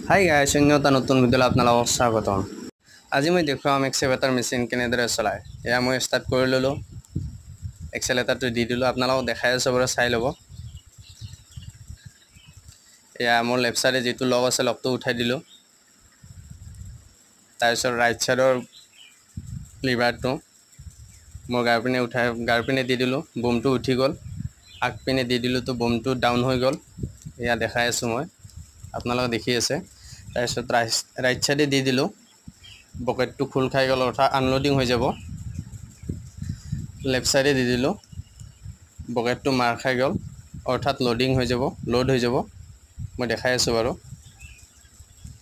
Hi guys, অন্য এটা নতুন ভিডিঅ'লৈ আপোনালোকক স্বাগতম। আজি মই দেখুৱাম এক্সেলেটাৰ মেচিন কেনেদৰে চলায়। এয়া মই ষ্টাৰ্ট কৰি ল'লোঁ, এক্সেলেটাৰটো দি দিলোঁ। আপোনালোকক দেখাই আছোঁ বাৰু, চাই ল'ব। এয়া মোৰ লেফ্ট ছাইডে যিটো লক আছে, লকটো উঠাই দিলোঁ। তাৰপিছত ৰাইট ছাইডৰ লিভাৰটো মোৰ গাৰ পিনে দি দিলোঁ, বুমটো উঠি গ'ল। আগপিনে দি দিলোঁ তো বুমটো ডাউন হৈ গ'ল। এয়া দেখাই আছোঁ মই, আপোনালোকে দেখি আছে। তাৰপিছত ৰাইট ছাইডে দি দিলোঁ, বকেটটো খোল খাই গ'ল, অৰ্থাৎ আনলোডিং হৈ যাব। লেফ্ট ছাইডে দি দিলোঁ, বকেটটো মাৰ খাই গ'ল, অৰ্থাৎ লোড হৈ যাব। মই দেখাই আছোঁ বাৰু।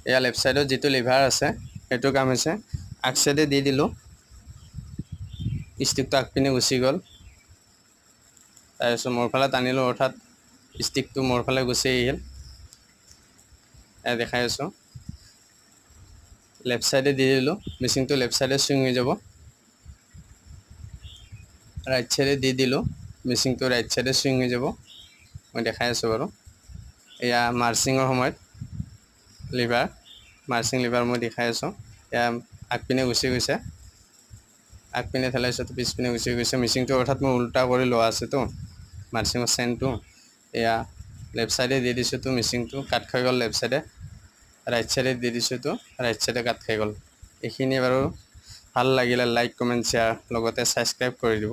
এয়া লেফ্ট ছাইডত যিটো লিভাৰ আছে সেইটো কাম হৈছে। আগ ছাইডে দি দিলোঁ, ষ্টিকটো আগপিনে গুচি গ'ল। তাৰপিছত মোৰ ফালে টানিলোঁ, অৰ্থাৎ ষ্টিকটো মোৰ ফালে গুচি আহিল। এয়া দেখাই আছোঁ। লেফ্ট ছাইডে দি দিলোঁ, মেচিনটো লেফ্ট ছাইডে চুইং হৈ যাব। ৰাইট ছাইডে দি দিলোঁ, মেচিনটো ৰাইট ছাইডে চুইং হৈ যাব। মই দেখাই আছোঁ বাৰু। এয়া মাৰ্চিঙৰ সময়ত মাৰ্চিং লিভাৰ মই দেখাই আছোঁ। এয়া আগপিনে গুচি গৈছে, আগপিনে ঠেলাইছোঁ তো পিছপিনে গুচি গৈছে। মেচিনটো অৰ্থাৎ মই উল্টা কৰি লোৱা আছেতো মাৰ্চিঙৰ চেইনটো। এয়া লেফ্ট ছাইডে দি দিছোঁ তো মেচিনটো কাট খাই গ'ল লেফ্ট ছাইডে। ৰাইট ছাইডে দি দিছোঁ তো ৰাইট ছাইডে কাট খাই গ'ল। এইখিনিয়ে বাৰু। ভাল লাগিলে লাইক, কমেণ্ট, শ্বেয়াৰ, লগতে ছাবস্ক্ৰাইব কৰি দিব।